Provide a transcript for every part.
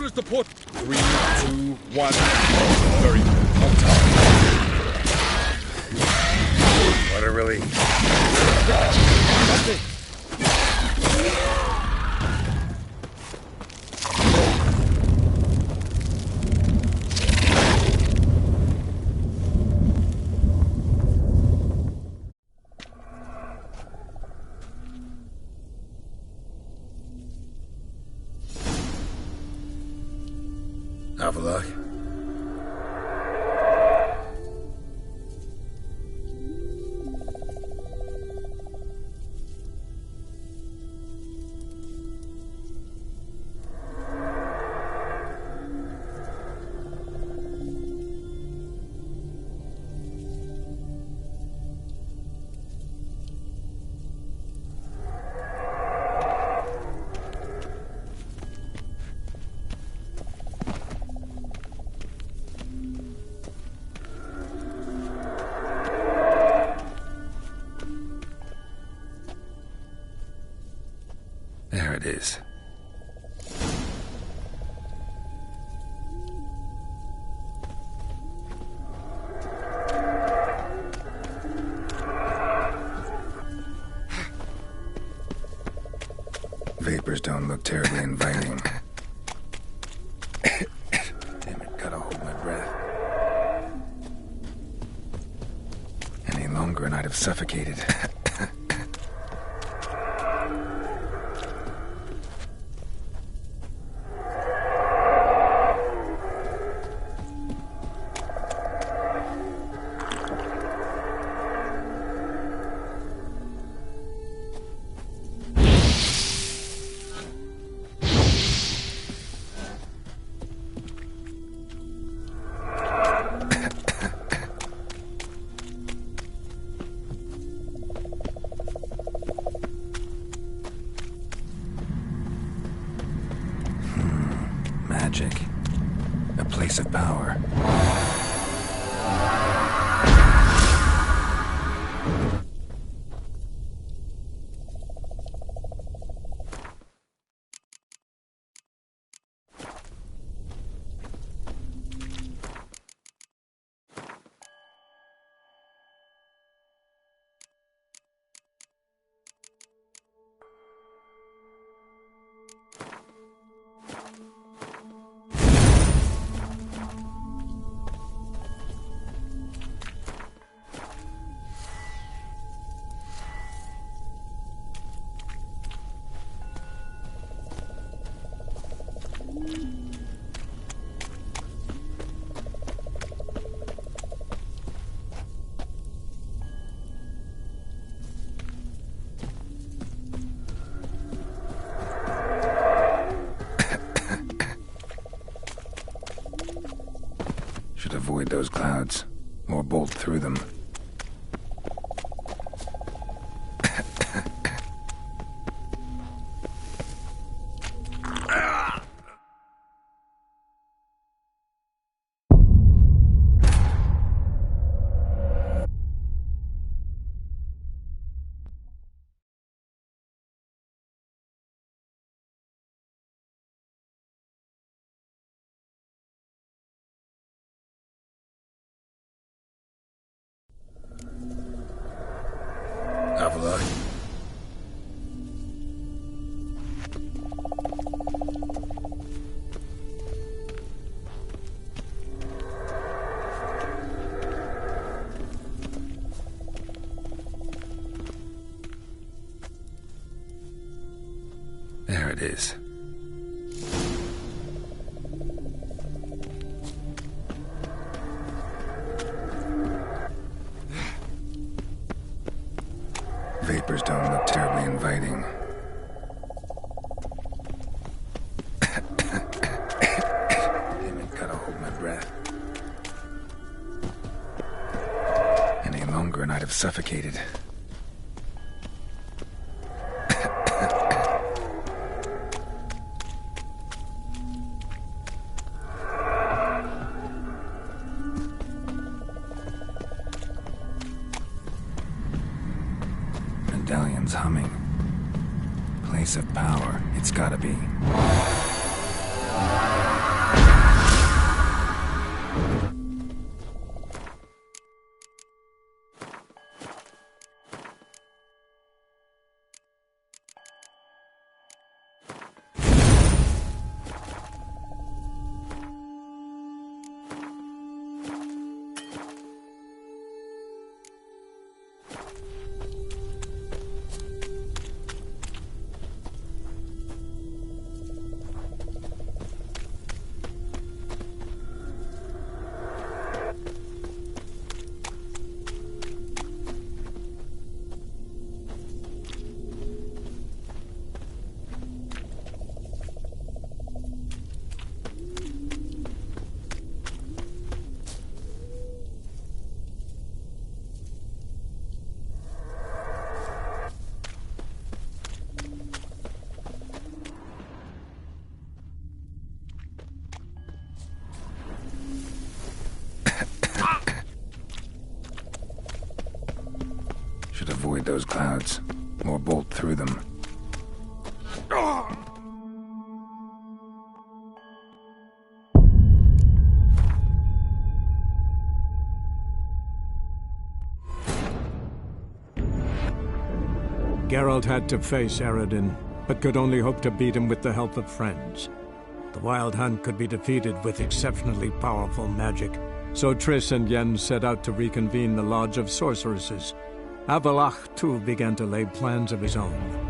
Orders to port. 3, 2, 1. Very good. On time. What a relief. That's it. Avallac'h? There it is. Vapors don't look terribly inviting. Damn it, gotta hold my breath. Any longer and I'd have suffocated. Magic. A place of power. Should avoid those clouds, or bolt through them. Avallac'h. There it is. Vapors don't look terribly inviting. Damn it, gotta hold my breath. Any longer and I'd have suffocated. Medallion's humming. Place of power, it's gotta be. those clouds, or bolt through them. Geralt had to face Eredin, but could only hope to beat him with the help of friends. The Wild Hunt could be defeated with exceptionally powerful magic, so Triss and Yen set out to reconvene the Lodge of Sorceresses. Avallac'h, too, began to lay plans of his own.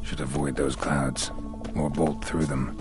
Should avoid those clouds, or bolt through them.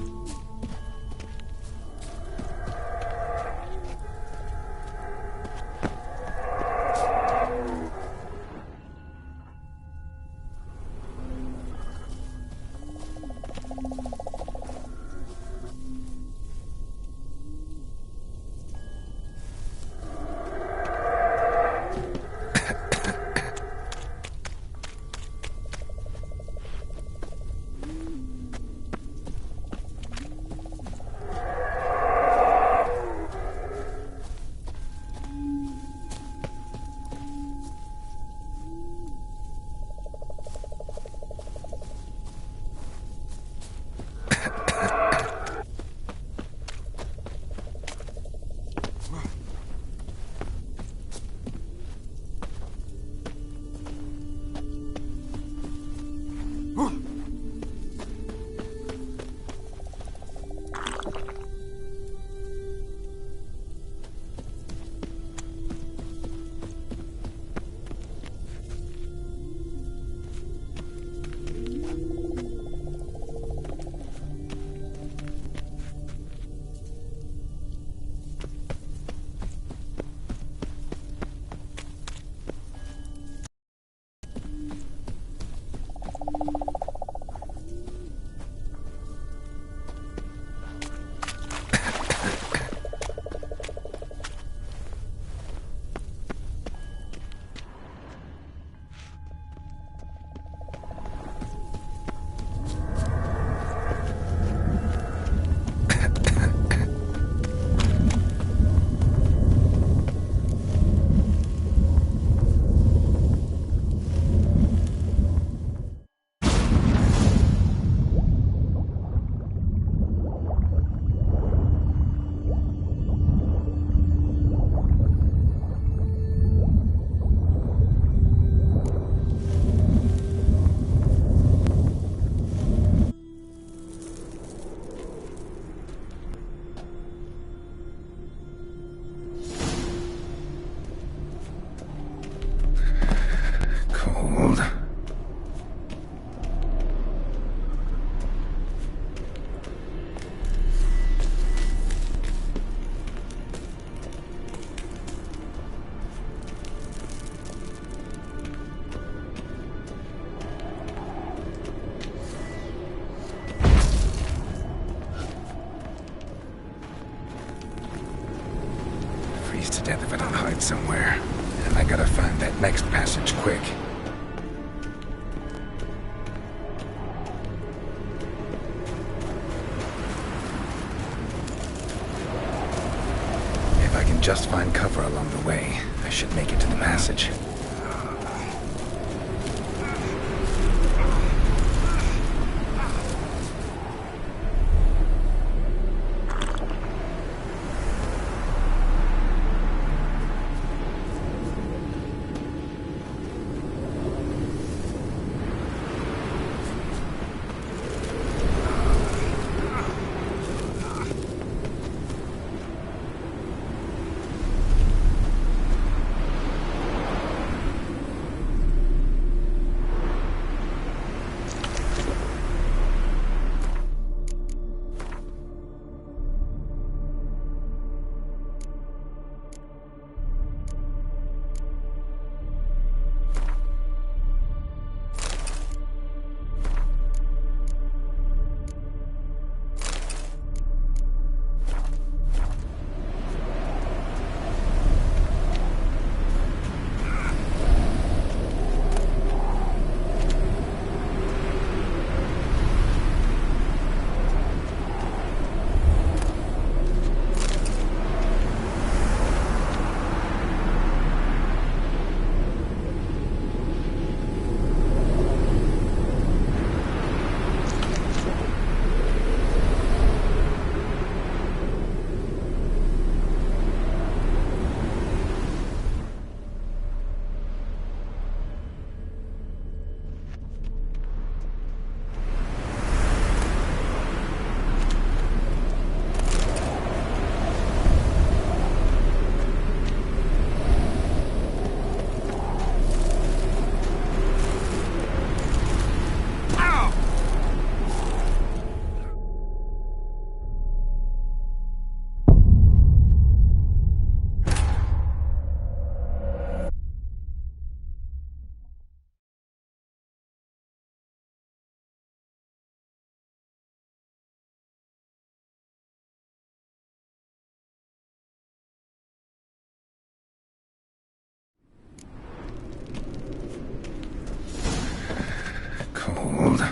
death if I don't hide somewhere. And I gotta find that next passage quick. If I can just find cover along the way, I should make it to the passage. Cold.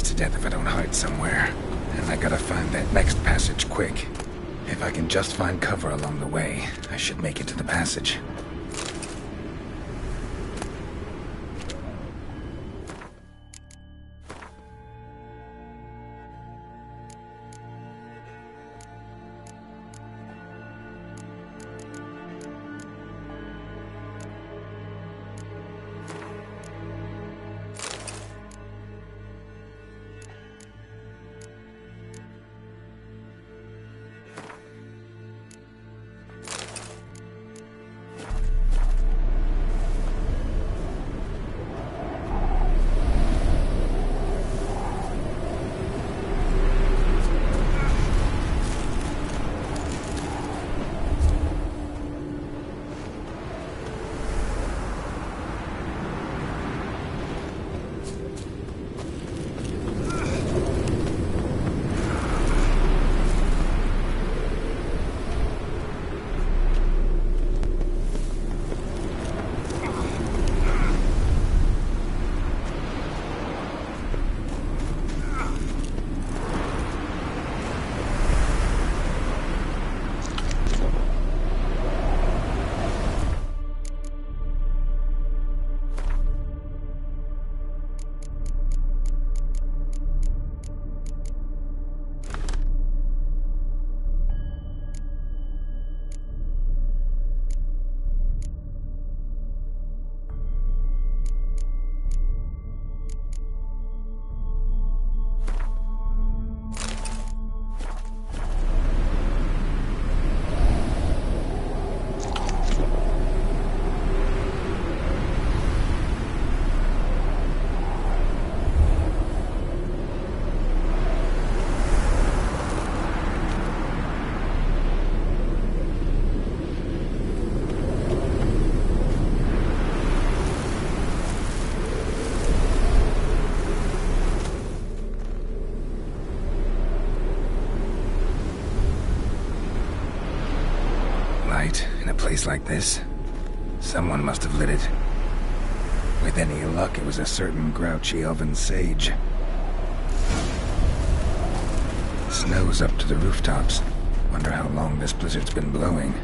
To death if I don't hide somewhere. And I gotta find that next passage quick. If I can just find cover along the way, I should make it to the passage. place like this. Someone must have lit it. With any luck, it was a certain grouchy elven sage. Snow's up to the rooftops. Wonder how long this blizzard's been blowing.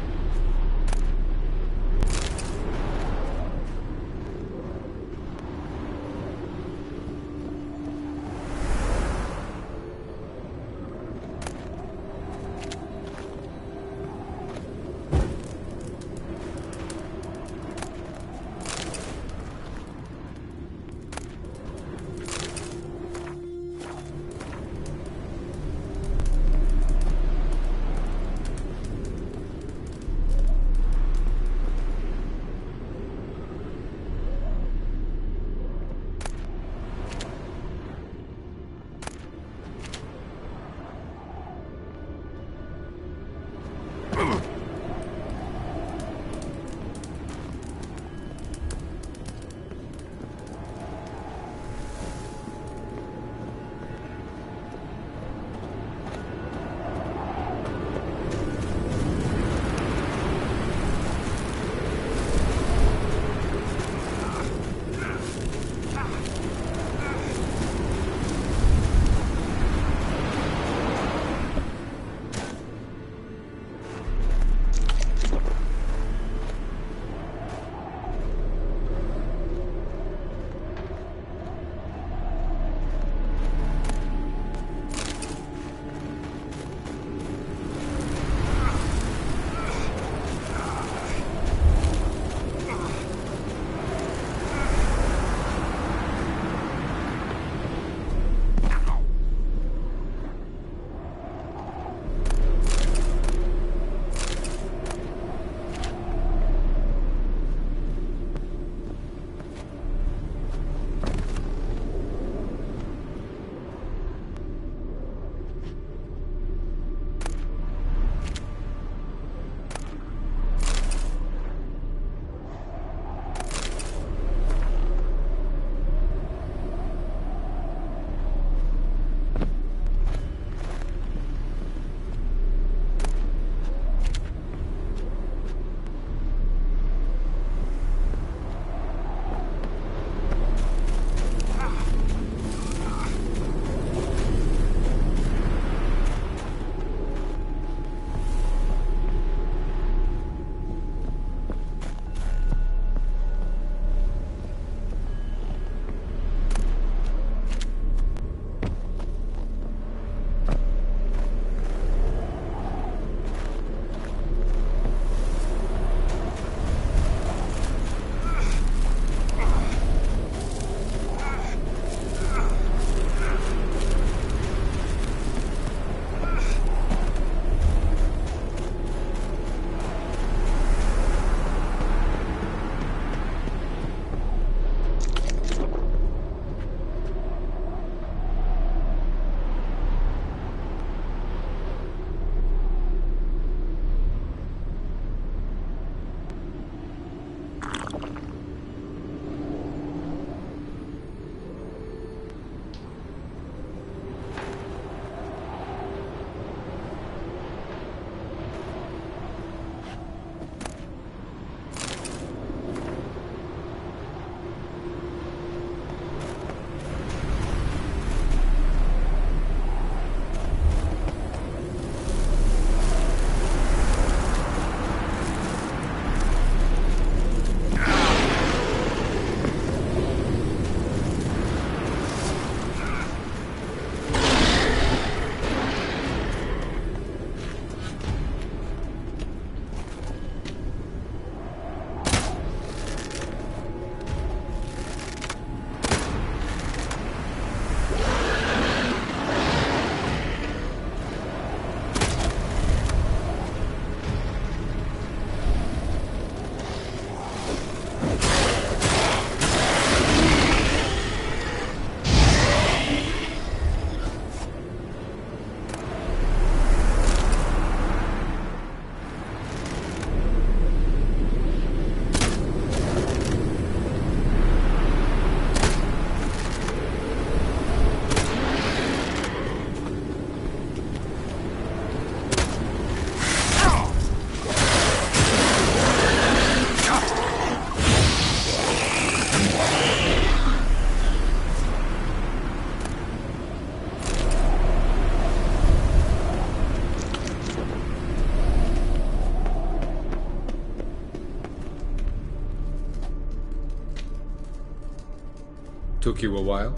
Took you a while?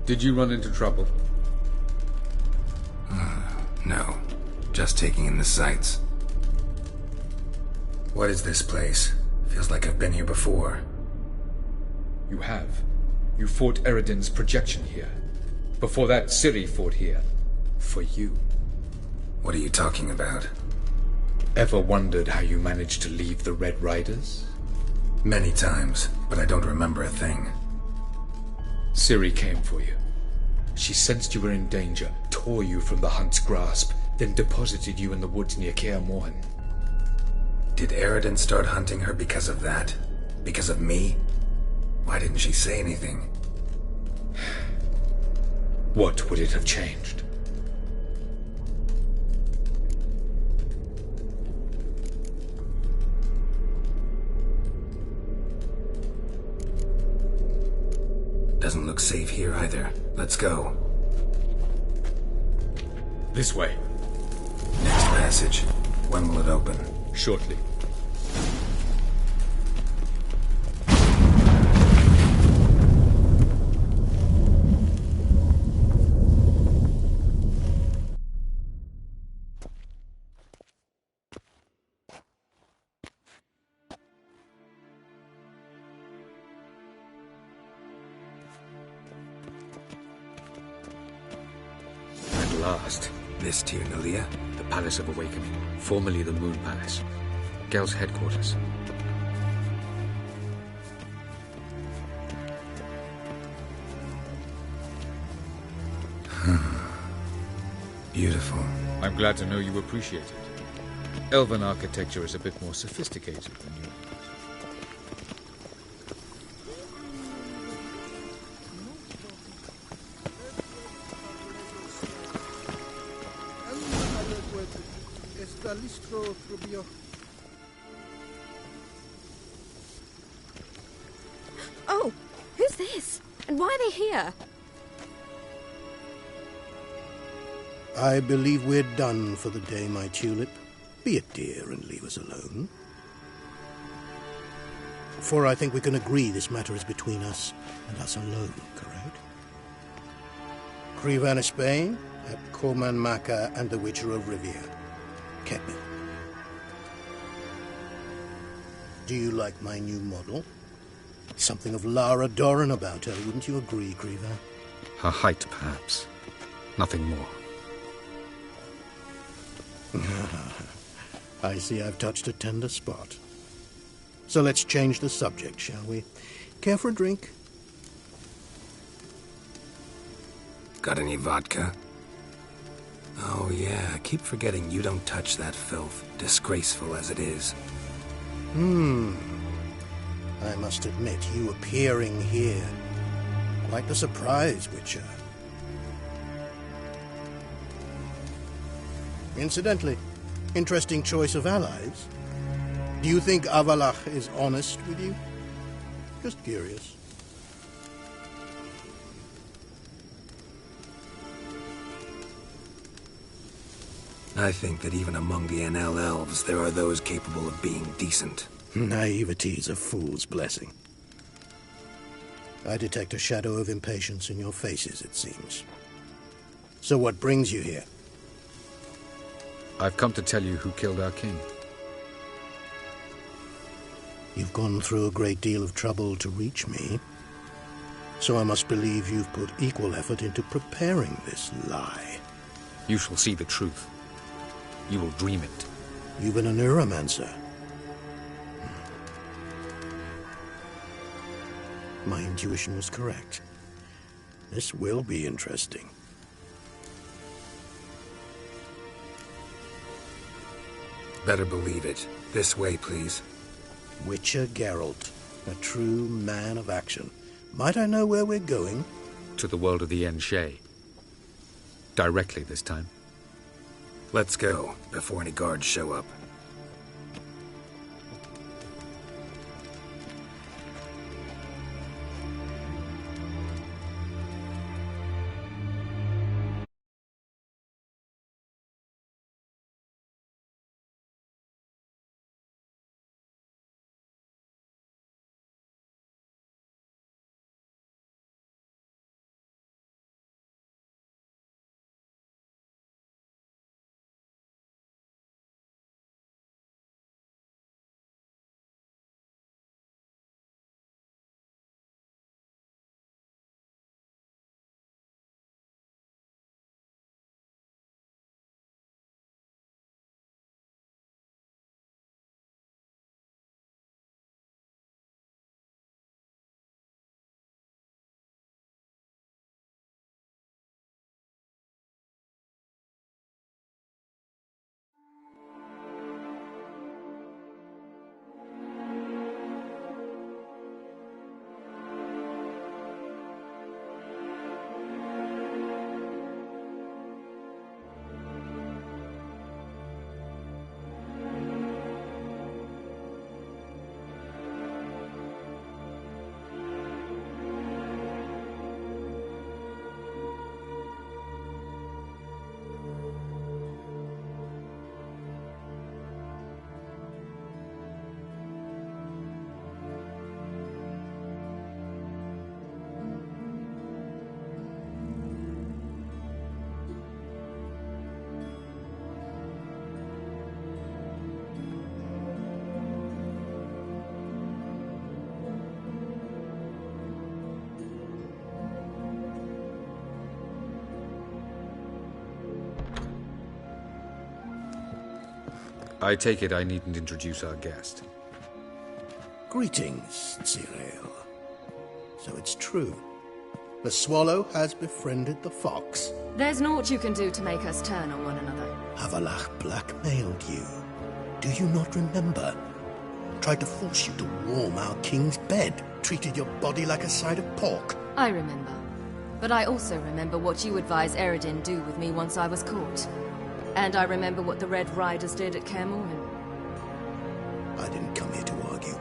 Did you run into trouble? No. Just taking in the sights. What is this place? Feels like I've been here before. You have. You fought Eredin's projection here. Before that, Ciri fought here. For you. What are you talking about? Ever wondered how you managed to leave the Red Riders? Many times, but I don't remember a thing. Ciri came for you. She sensed you were in danger, tore you from the Hunt's grasp, then deposited you in the woods near Kaer Morhen. Did Eredin start hunting her because of that? Because of me? Why didn't she say anything? What would it have changed? Doesn't look safe here either. Let's go. This way. Next passage. When will it open? Shortly. At last. This Tyr Nalia? The Palace of Awakening, formerly the Moon Palace. Gel's headquarters. Beautiful. I'm glad to know you appreciate it. Elven architecture is a bit more sophisticated than you. Oh, who's this? And why are they here? I believe we're done for the day, my tulip. Be a dear and leave us alone. For I think we can agree this matter is between us and us alone, correct? Krivan Spain, at Corman Maka and the Witcher of Rivia. Keppel. Do you like my new model? Something of Lara Doran about her, wouldn't you agree, Krivan? Her height, perhaps. Nothing more. I see I've touched a tender spot. So let's change the subject, shall we? Care for a drink? Got any vodka? Oh yeah, I keep forgetting you don't touch that filth, disgraceful as it is. I must admit, you appearing here, quite the surprise, Witcher. Incidentally, interesting choice of allies. Do you think Avalach is honest with you? Just curious. I think that even among the NL elves, there are those capable of being decent. Naivety is a fool's blessing. I detect a shadow of impatience in your faces, it seems. So what brings you here? I've come to tell you who killed our king. You've gone through a great deal of trouble to reach me. So I must believe you've put equal effort into preparing this lie. You shall see the truth. You will dream it. You've been a neuromancer. My intuition was correct. This will be interesting. Better believe it. This way, please. Witcher Geralt, a true man of action. Might I know where we're going? To the world of the Yen Shay. Directly this time. Let's go, before any guards show up. I take it I needn't introduce our guest. Greetings, Cyril. So it's true. The swallow has befriended the fox. There's naught you can do to make us turn on one another. Avallac'h blackmailed you. Do you not remember? Tried to force you to warm our king's bed. Treated your body like a side of pork. I remember. But I also remember what you advised Eredin do with me once I was caught. And I remember what the Red Riders did at Kaer Morhen. I didn't come here to argue.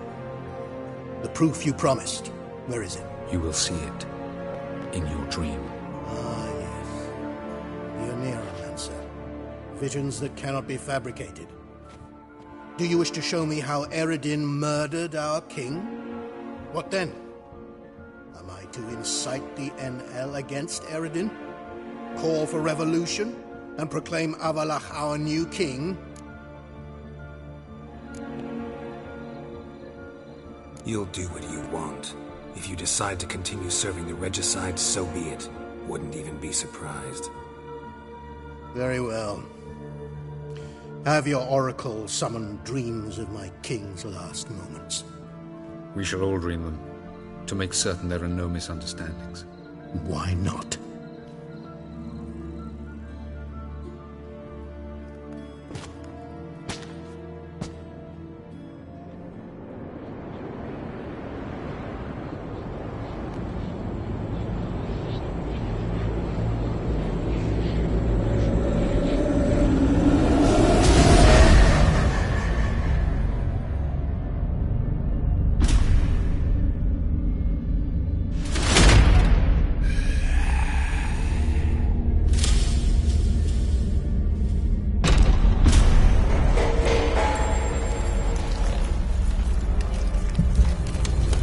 The proof you promised, where is it? You will see it in your dream. Ah, yes. The Oneiromancer. Visions that cannot be fabricated. Do you wish to show me how Eredin murdered our king? What then? Am I to incite the NL against Eredin? Call for revolution? And proclaim Avallac'h our new king? You'll do what you want. If you decide to continue serving the regicide, so be it. Wouldn't even be surprised. Very well. Have your oracle summon dreams of my king's last moments. We shall all dream them, to make certain there are no misunderstandings. Why not?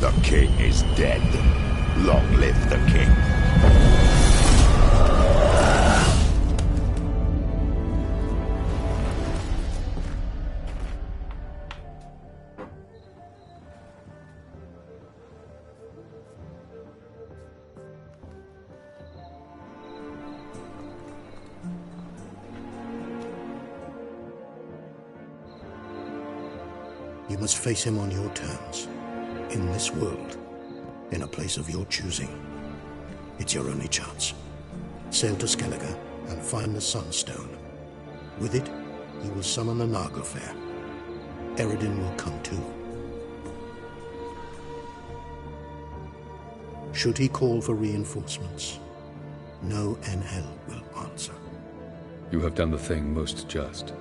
The king is dead. Long live the king. You must face him on your terms. In this world, in a place of your choosing. It's your only chance. Sail to Skellige and find the Sunstone. With it, you will summon the Naglfar. Eredin will come too. Should he call for reinforcements, no NL will answer. You have done the thing most just.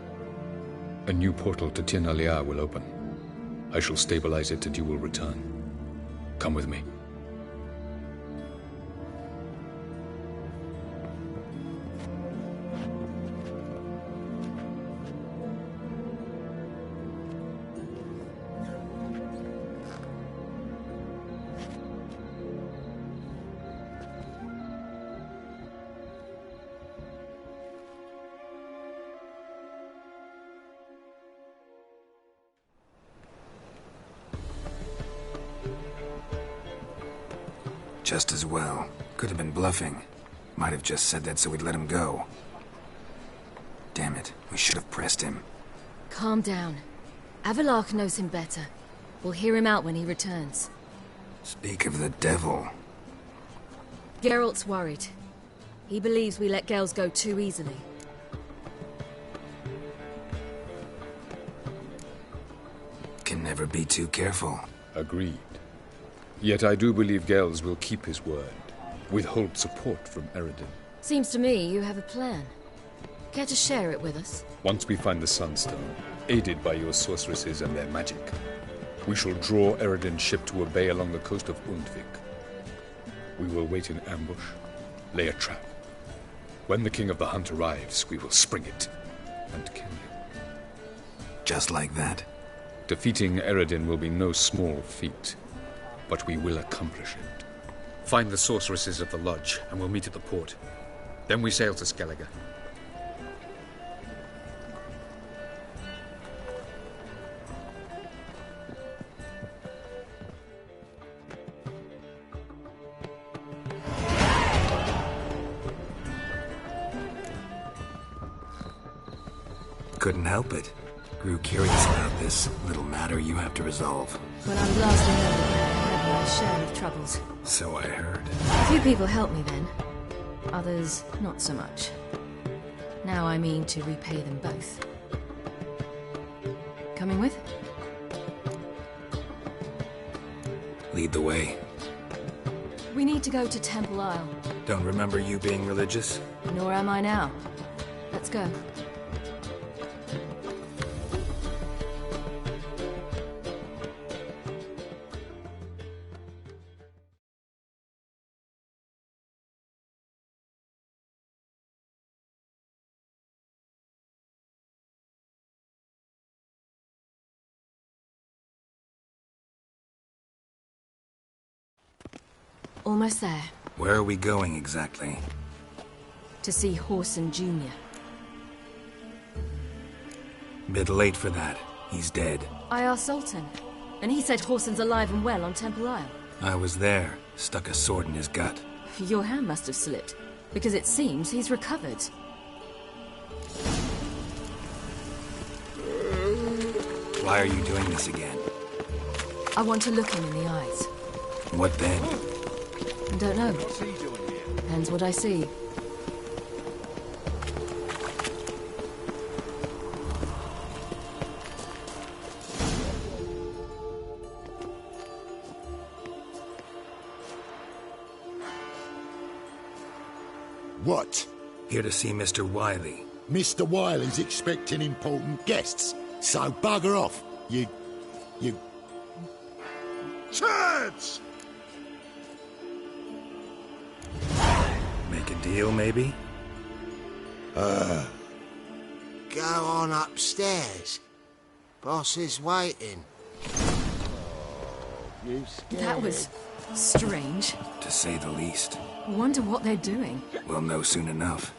A new portal to Tir na Liar will open. I shall stabilize it and you will return. Come with me. Just as well. Could have been bluffing. Might have just said that so we'd let him go. Damn it, we should have pressed him. Calm down. Avallac'h knows him better. We'll hear him out when he returns. Speak of the devil. Geralt's worried. He believes we let Gales go too easily. Can never be too careful. Agreed. Yet I do believe Gales will keep his word. Withhold support from Eredin. Seems to me you have a plan. Care to share it with us? Once we find the Sunstone, aided by your sorceresses and their magic, we shall draw Eredin's ship to a bay along the coast of Undvik. We will wait in ambush, lay a trap. When the King of the Hunt arrives, we will spring it and kill him. Just like that? Defeating Eredin will be no small feat, but we will accomplish it. Find the sorceresses of the lodge, and we'll meet at the port. Then we sail to Skellige. Couldn't help it. Grew curious about this little matter you have to resolve. When I was last in London, I had my share of troubles. So I heard. A few people helped me then. Others, not so much. Now I mean to repay them both. Coming with? Lead the way. We need to go to Temple Isle. Don't remember you being religious? Nor am I now. Let's go. Almost there. Where are we going exactly? To see Whoreson Jr. Bit late for that. He's dead. I asked Sultan, and he said Whoreson's alive and well on Temple Isle. I was there. Stuck a sword in his gut. Your hand must have slipped, because it seems he's recovered. Why are you doing this again? I want to look him in the eyes. What then? I don't know. Depends what I see. What? Here to see Mr. Wiley. Mr. Wiley's expecting important guests, so bugger off, you... Turds! Make a deal, maybe? Go on upstairs. Boss is waiting. You scared? That was strange. To say the least. Wonder what they're doing. We'll know soon enough.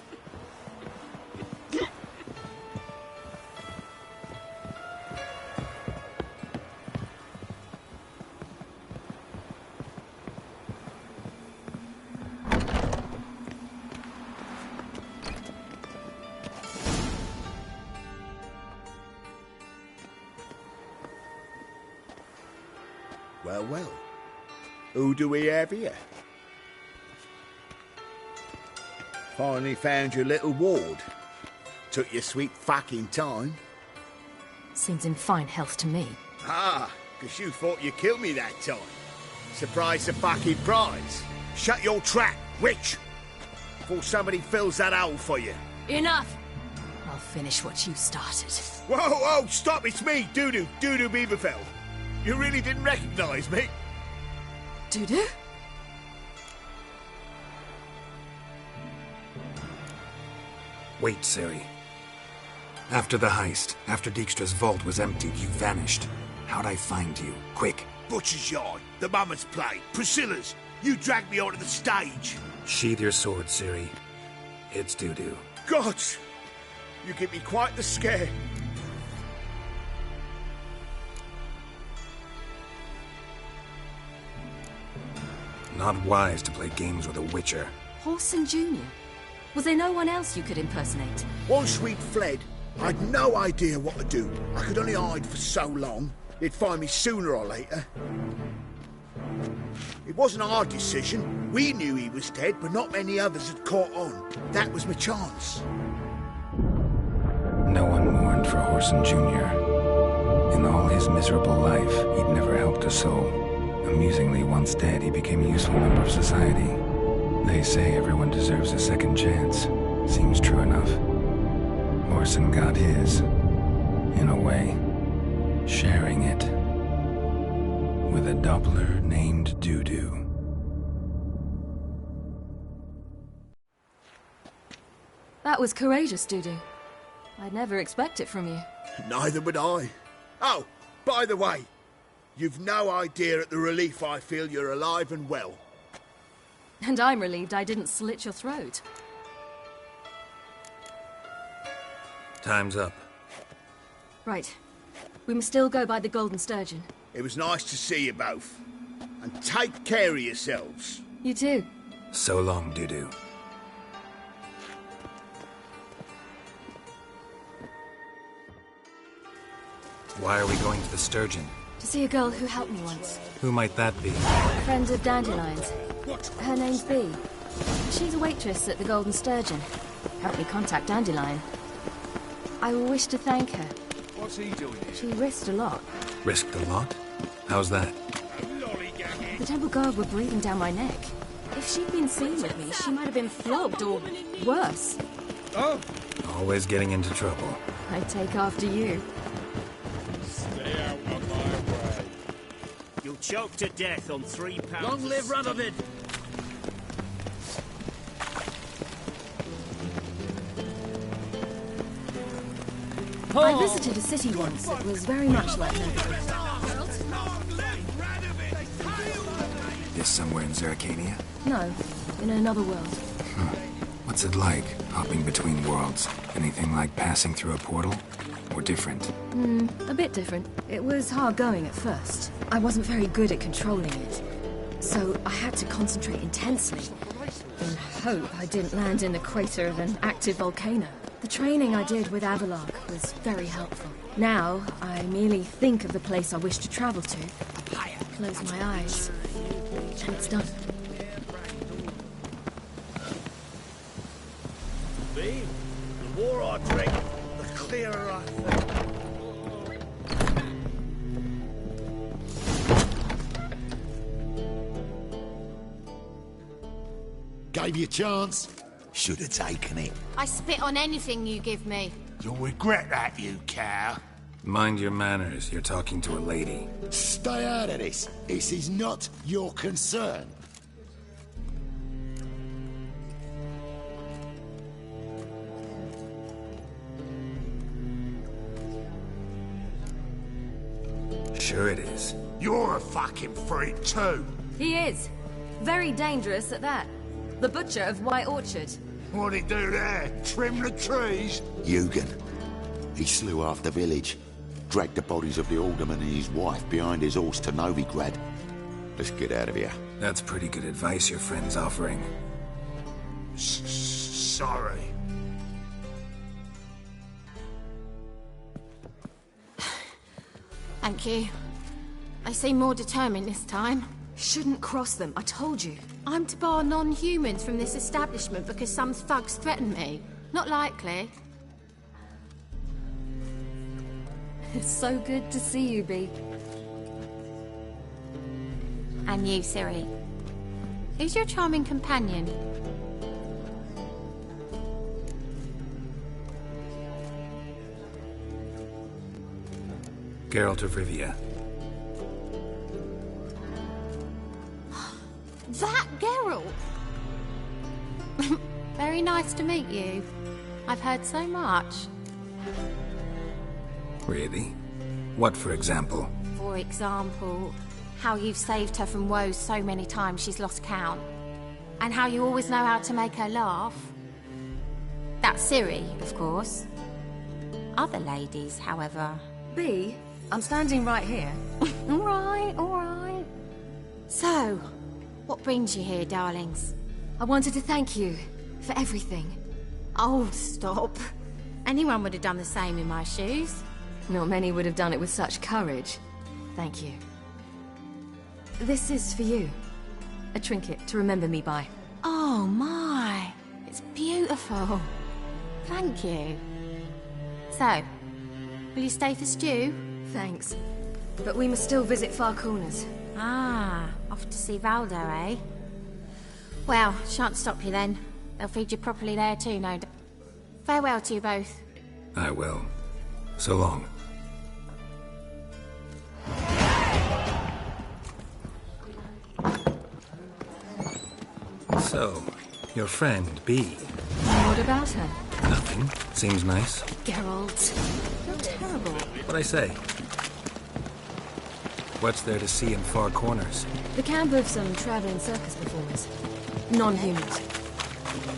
Well, well. Who do we have here? Finally found your little ward. Took your sweet fucking time. Seems in fine health to me. Ah, 'cause you thought you killed me that time. Surprise the fucking prize. Shut your trap, witch! Before somebody fills that hole for you. Enough! I'll finish what you started. Whoa, whoa, stop, it's me, Dudu Bieberfeld. You really didn't recognize me? Dudu? Wait, Ciri. After the heist, after Dijkstra's vault was emptied, you vanished. How'd I find you? Quick. Butcher's Yard, the Mama's Play, Priscilla's. You dragged me onto the stage. Sheathe your sword, Ciri. It's Dudu. God, you give me quite the scare. Not wise to play games with a Witcher. Whoreson Jr.? Was there no one else you could impersonate? Once we'd fled, I'd no idea what to do. I could only hide for so long. They'd find me sooner or later. It wasn't our decision. We knew he was dead, but not many others had caught on. That was my chance. No one mourned for Whoreson Jr. In all his miserable life, he'd never helped a soul. Amusingly, once dead, he became a useful member of society. They say everyone deserves a second chance. Seems true enough. Whoreson got his, in a way, sharing it with a Doppler named Dudu. That was courageous, Dudu. I'd never expect it from you. Neither would I. Oh, by the way, you've no idea at the relief I feel you're alive and well. And I'm relieved I didn't slit your throat. Time's up. Right. We must still go by the Golden Sturgeon. It was nice to see you both. And take care of yourselves. You too. So long, Dudu. Why are we going to the Sturgeon? To see a girl who helped me once. Who might that be? Friend of Dandelion's. Her name's Bee. She's a waitress at the Golden Sturgeon. Helped me contact Dandelion. I wish to thank her. What's he doing here? She risked a lot. Risked a lot? How's that? The Temple Guard were breathing down my neck. If she'd been seen with me, she might have been flogged or worse. Oh! Always getting into trouble. I take after you. Stay out of my way. You'll choke to death on 3 pounds. Long live Rutherford! I visited a city once that was very much like that. This somewhere in Zeracania? No, in another world. What's it like, hopping between worlds? Anything like passing through a portal? Or different? A bit different. It was hard going at first. I wasn't very good at controlling it. So I had to concentrate intensely and hope I didn't land in the crater of an active volcano. The training I did with Avallac'h was very helpful. Now, I merely think of the place I wish to travel to, close my eyes, and it's done. Me? The more I drink, the clearer I think. Gave you a chance. Should have taken it. I spit on anything you give me. You'll regret that, you cow. Mind your manners. You're talking to a lady. Stay out of this. This is not your concern. Sure it is. You're a fucking freak too. He is. Very dangerous at that. The butcher of White Orchard. What'd he do there? Trim the trees? Eugen. He slew half the village. Dragged the bodies of the alderman and his wife behind his horse to Novigrad. Let's get out of here. That's pretty good advice your friend's offering. Sorry. Thank you. They seem more determined this time. Shouldn't cross them, I told you. I'm to bar non-humans from this establishment because some thugs threaten me. Not likely. It's so good to see you, Bee. And you, Ciri. Who's your charming companion? Geralt of Rivia. That Geralt! Very nice to meet you. I've heard so much. Really? What, for example? For example, how you've saved her from woes so many times she's lost count. And how you always know how to make her laugh. That's Ciri, of course. Other ladies, however... Bee, I'm standing right here. All right. So, what brings you here, darlings? I wanted to thank you for everything. Oh, stop. Anyone would have done the same in my shoes. Not many would have done it with such courage. Thank you. This is for you. A trinket to remember me by. Oh, my. It's beautiful. Thank you. So, will you stay for stew? Thanks. But we must still visit Far Corners. Ah, off to see Valdo, eh? Well, shan't stop you then. They'll feed you properly there too, no doubt. Farewell to you both. I will. So long. So, your friend, Bee. What about her? Nothing. Seems nice. Geralt, you're terrible. What'd I say? What's there to see in Far Corners? The camp of some traveling circus performers. Non-humans.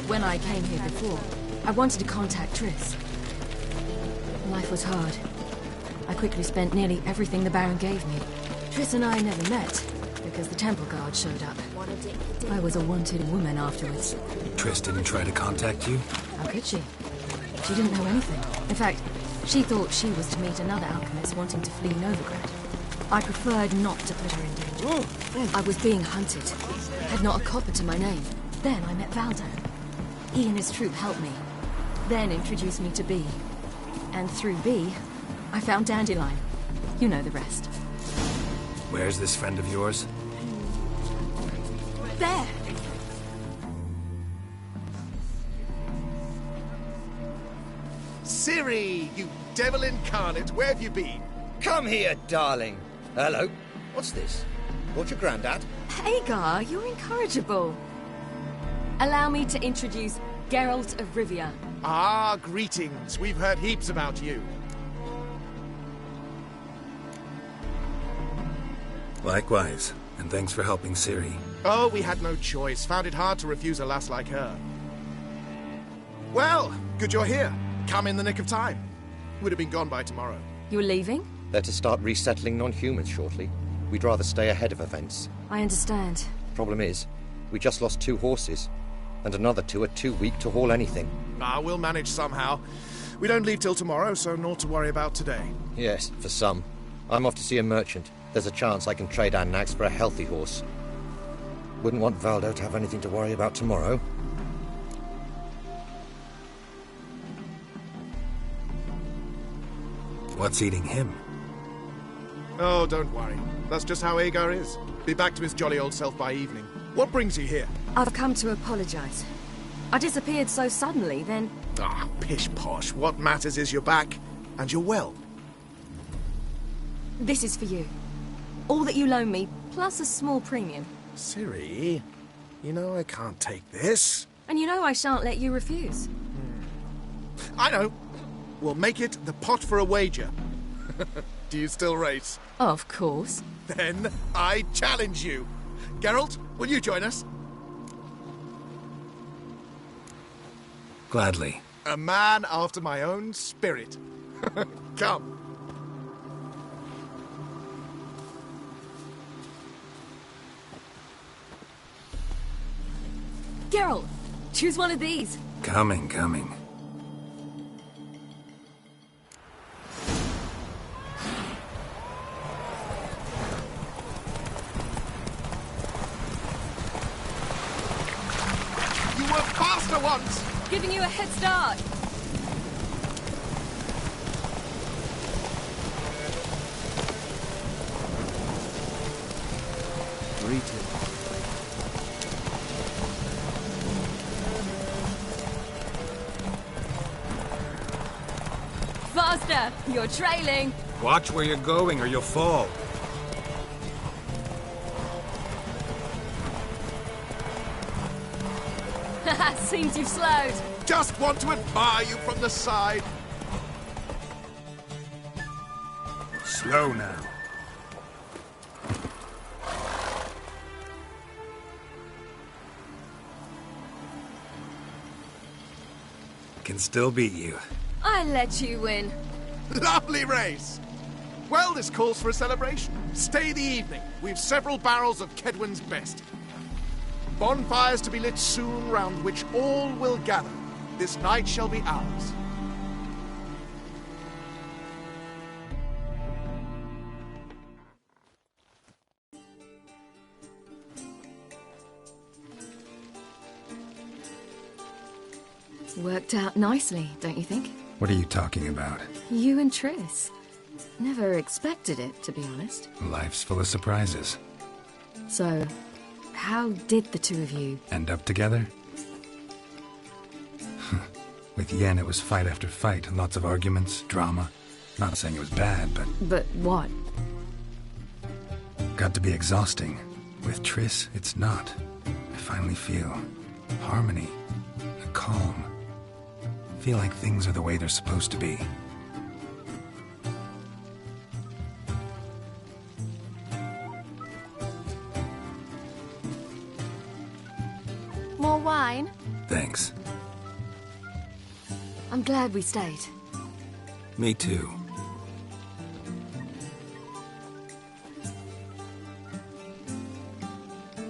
When I came here before, I wanted to contact Triss. Life was hard. I quickly spent nearly everything the Baron gave me. Triss and I never met, because the Temple Guard showed up. I was a wanted woman afterwards. Triss didn't try to contact you? How could she? She didn't know anything. In fact, She thought she was to meet another alchemist wanting to flee Novigrad. I preferred not to put her in danger. I was being hunted. Had not a copper to my name. Then I met Valdo. He and his troop helped me. Then introduced me to B. And through B, I found Dandelion. You know the rest. Where's this friend of yours? There! Ciri, you devil incarnate, where have you been? Come here, darling. Hello. What's this? Brought your granddad? Hagar, you're incorrigible. Allow me to introduce Geralt of Rivia. Ah, greetings. We've heard heaps about you. Likewise, and thanks for helping Ciri. Oh, we had no choice. Found it hard to refuse a lass like her. Well, good you're here. Come in the nick of time. Would have been gone by tomorrow. You're leaving? They're to start resettling non-humans shortly. We'd rather stay ahead of events. I understand. Problem is, we just lost 2 horses, and another 2 are too weak to haul anything. Ah, we'll manage somehow. We don't leave till tomorrow, so naught to worry about today. Yes, for some. I'm off to see a merchant. There's a chance I can trade our nags for a healthy horse. Wouldn't want Valdo to have anything to worry about tomorrow. What's eating him? Oh, don't worry. That's just how Agar is. Be back to his jolly old self by evening. What brings you here? I've come to apologize. I disappeared so suddenly, then... Ah, pish-posh. What matters is you're back, and you're well. This is for you. All that you loan me, plus a small premium. Ciri, you know I can't take this. And you know I shan't let you refuse. I know. We'll make it the pot for a wager. Do you still race? Of course. Then I challenge you. Geralt, will you join us? Gladly. A man after my own spirit. Come. Geralt, choose one of these. Coming. You were faster once! Giving you a head start. Greetings. Faster! You're trailing. Watch where you're going or you'll fall. Seems you've slowed. Just want to admire you from the side. Slow now. Can still beat you. I let you win. Lovely race! Well, this calls for a celebration. Stay the evening. We've several barrels of Kedwen's best. Bonfires to be lit soon, round which all will gather. This night shall be ours. It's worked out nicely, don't you think? What are you talking about? You and Triss. Never expected it, to be honest. Life's full of surprises. So, how did the two of you... End up together? With Yen, it was fight after fight. Lots of arguments, drama. Not saying it was bad, but... But what? Got to be exhausting. With Triss, it's not. I finally feel harmony, a calm. Feel like things are the way they're supposed to be. More wine? Thanks. I'm glad we stayed. Me too.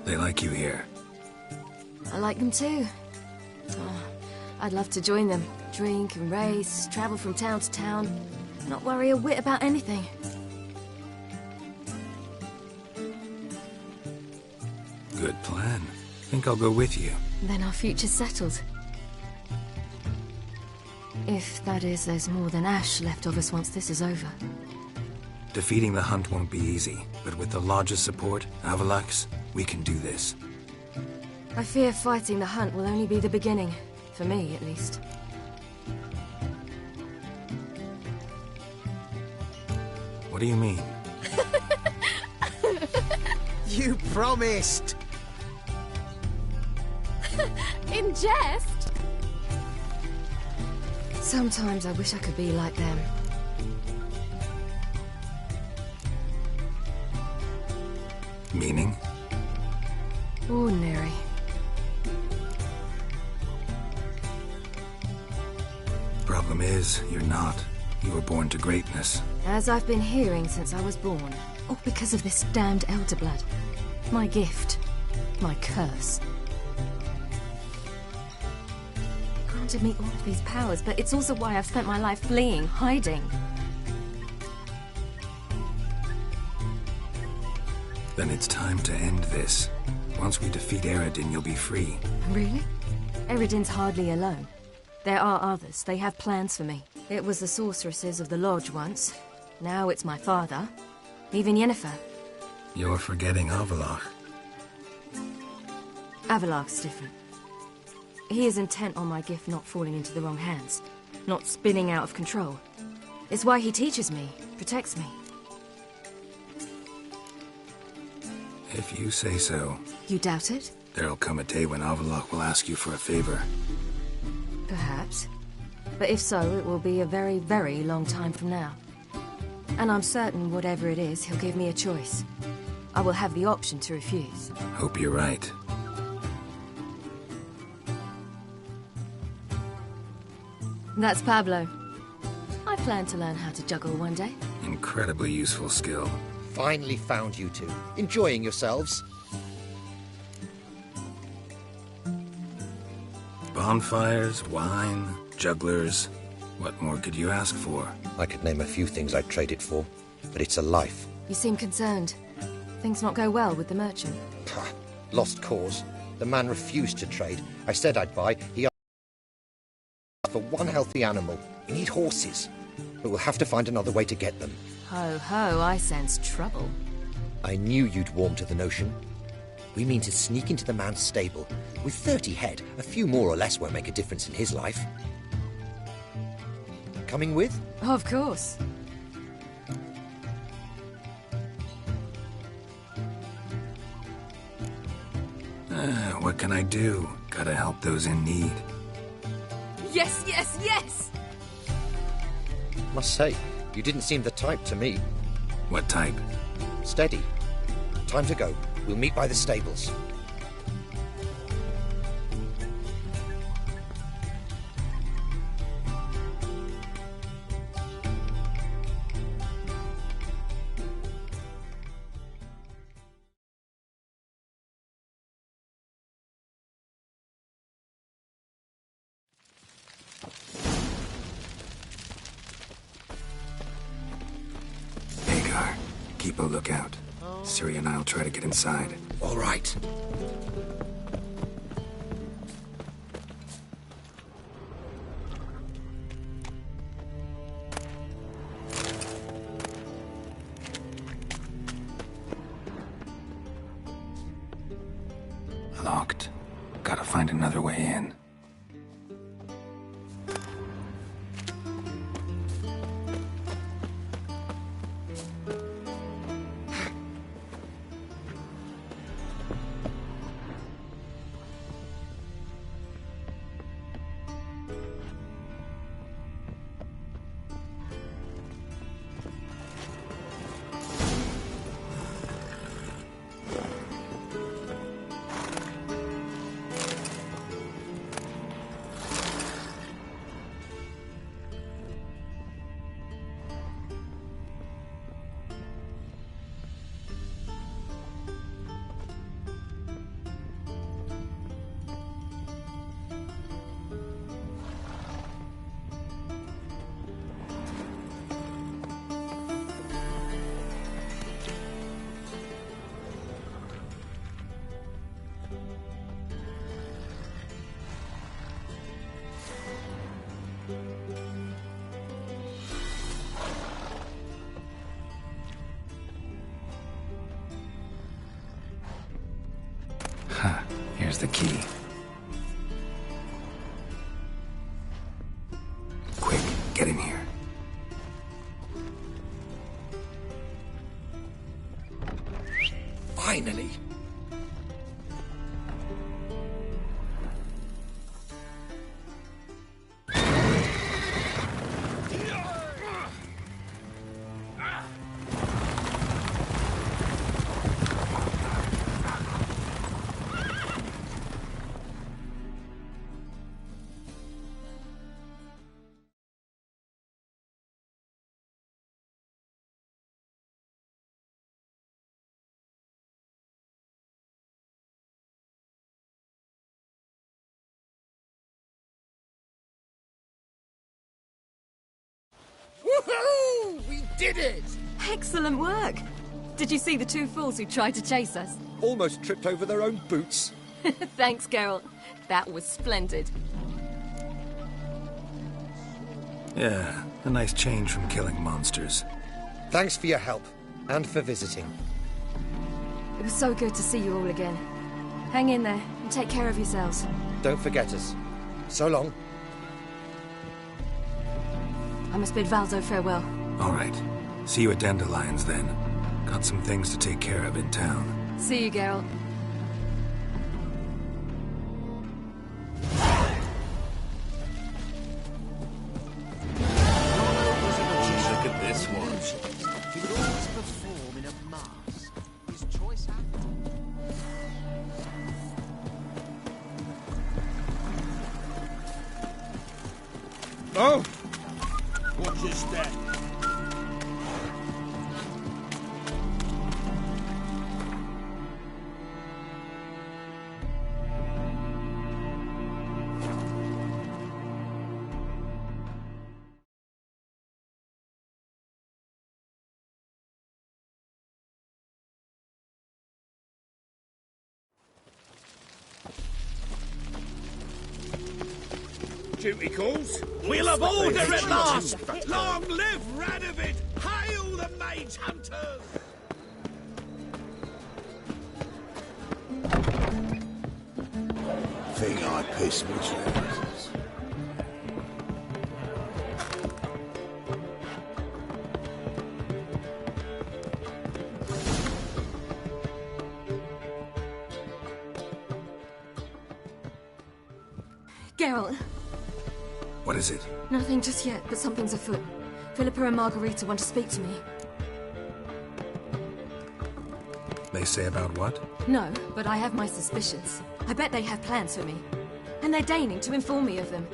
They like you here. I like them too. Oh, I'd love to join them. drink and race, travel from town to town, not worry a whit about anything. Good plan. Think I'll go with you. Then our future's settled. If, that is, there's more than ash left of us once this is over. Defeating the Hunt won't be easy, but with the Lodge's support, Avalax, we can do this. I fear fighting the Hunt will only be the beginning. For me, at least. What do you mean? You promised! In jest? Sometimes I wish I could be like them. Meaning? Ordinary. Problem is, you're not. You were born to greatness. As I've been hearing since I was born. All because of this damned Elderblood. My gift. My curse. Granted me all of these powers, but it's also why I've spent my life fleeing, hiding. Then it's time to end this. Once we defeat Eredin, you'll be free. Really? Eredin's hardly alone. There are others. They have plans for me. It was the sorceresses of the Lodge once. Now it's my father. Even Yennefer. You're forgetting Avallac'h. Avallac'h's different. He is intent on my gift not falling into the wrong hands. Not spinning out of control. It's why he teaches me, protects me. If you say so. You doubt it? There'll come a day when Avallac'h will ask you for a favor. Perhaps. But if so, it will be a very, very long time from now. And I'm certain whatever it is, he'll give me a choice. I will have the option to refuse. Hope you're right. That's Pablo. I plan to learn how to juggle one day. Incredibly useful skill. Finally found you two. Enjoying yourselves? Bonfires, wine, jugglers. What more could you ask for? I could name a few things I'd trade it for, but it's a life. You seem concerned. Things not go well with the merchant. Pah, lost cause. The man refused to trade. I said I'd buy. He asked for one healthy animal. We need horses, but we'll have to find another way to get them. Ho ho, I sense trouble. I knew you'd warm to the notion. We mean to sneak into the man's stable. With 30 head, a few more or less won't make a difference in his life. Coming with? Of course. What can I do? Gotta help those in need. Yes, yes, yes! Must say, you didn't seem the type to me. What type? Steady. Time to go. We'll meet by the stables. Hagar, keep a lookout. Ciri and I'll try to get inside. All right. Locked. Gotta find another way in. There's the key. Quick, get in here. Finally! Woohoo! We did it! Excellent work! Did you see the two fools who tried to chase us? Almost tripped over their own boots. Thanks, Geralt. That was splendid. Yeah, a nice change from killing monsters. Thanks for your help, and for visiting. It was so good to see you all again. Hang in there, and take care of yourselves. Don't forget us. So long. I must bid Valzo farewell. All right. See you at Dandelions, then. Got some things to take care of in town. See you, Geralt. Look at this one. He would always perform in a mask. His choice happened. Oh! Watch your step. Duty calls. We'll have order at last! Long live Radovid! Hail the Mage Hunters! Think I pissed me trousers. Geralt. What is it? Nothing just yet, but something's afoot. Philippa and Margarita want to speak to me. They say about what? No, but I have my suspicions. I bet they have plans for me. And they're deigning to inform me of them.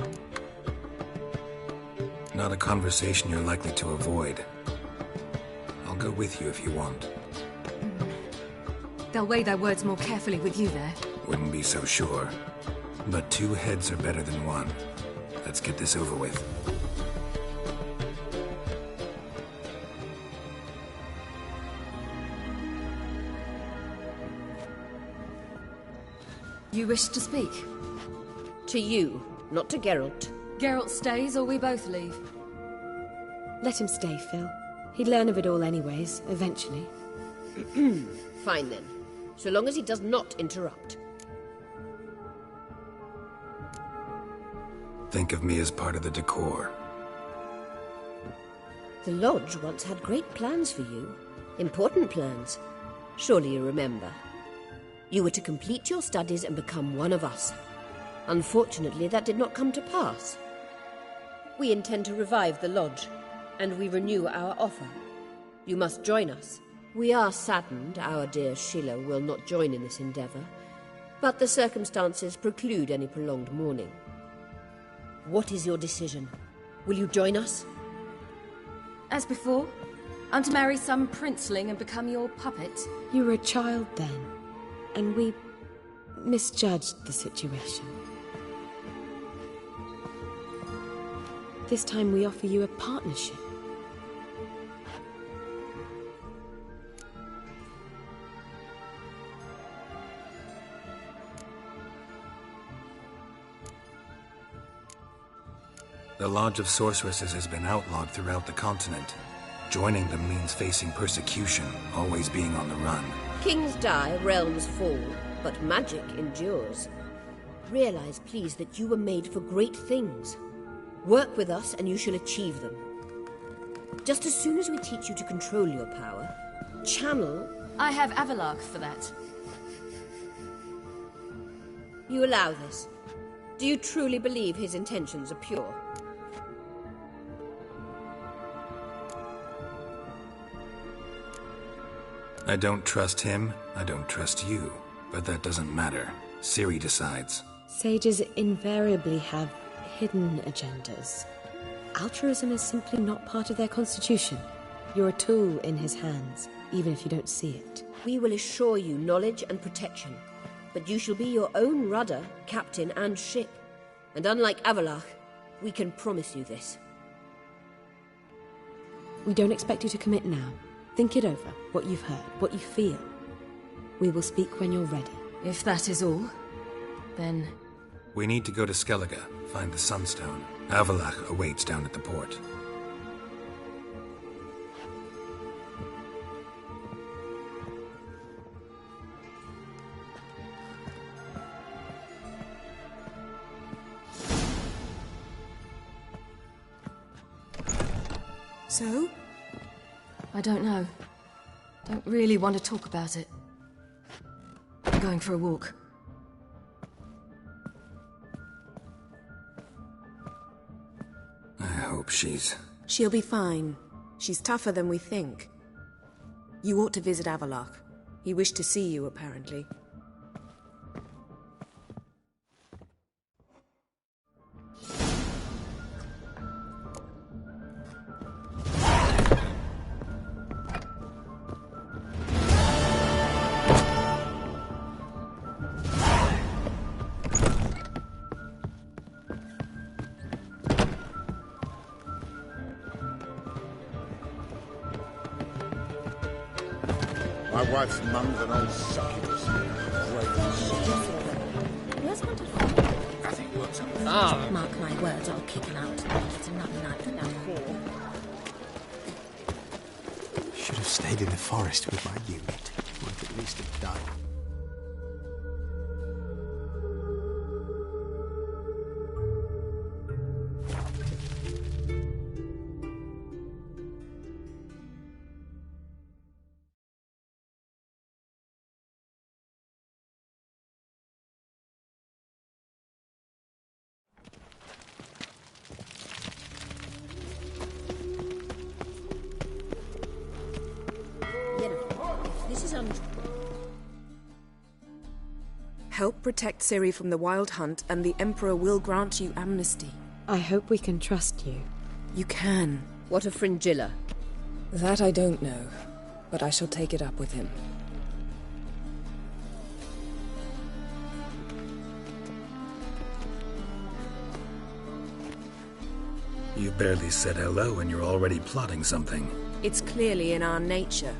Not a conversation you're likely to avoid. I'll go with you if you want. They'll weigh their words more carefully with you there. Wouldn't be so sure. But two heads are better than one. Let's get this over with. You wish to speak? To you, not to Geralt. Geralt stays or we both leave? Let him stay, Phil. He'd learn of it all anyways, eventually. Fine then. So long as he does not interrupt. Think of me as part of the decor. The Lodge once had great plans for you. Important plans. Surely you remember. You were to complete your studies and become one of us. Unfortunately, that did not come to pass. We intend to revive the Lodge, and we renew our offer. You must join us. We are saddened our dear Sheila will not join in this endeavour, but the circumstances preclude any prolonged mourning. What is your decision? Will you join us? As before? I'm to marry some princeling and become your puppet? You were a child then, and we misjudged the situation. This time we offer you a partnership. The Lodge of Sorceresses has been outlawed throughout the continent. Joining them means facing persecution, always being on the run. Kings die, realms fall. but magic endures. Realize, please, that you were made for great things. Work with us and you shall achieve them. Just as soon as we teach you to control your power, channel... I have Avalark for that. You allow this? Do you truly believe his intentions are pure? I don't trust him, I don't trust you. But that doesn't matter. Ciri decides. Sages invariably have hidden agendas. Altruism is simply not part of their constitution. You're a tool in his hands, even if you don't see it. We will assure you knowledge and protection, but you shall be your own rudder, captain, and ship. And unlike Avalark, we can promise you this. We don't expect you to commit now. Think it over, what you've heard, what you feel. We will speak when you're ready. If that is all, then... We need to go to Skellige, find the Sunstone. Avalark awaits down at the port. So? I don't know. Don't really want to talk about it. I'm going for a walk. I hope she's... She'll be fine. She's tougher than we think. You ought to visit Avalark. He wished to see you, apparently. My wife's mum's an old succubus. Where's Hunter? Nothing works out. Ah. Mark my words, I'll kick him out. It's another night for that whore. Should have stayed in the forest with my unit. Might at least have died. Help protect Ciri from the Wild Hunt, and the Emperor will grant you amnesty. I hope we can trust you. You can. What of Fringilla? That I don't know, but I shall take it up with him. You barely said hello and you're already plotting something. It's clearly in our nature.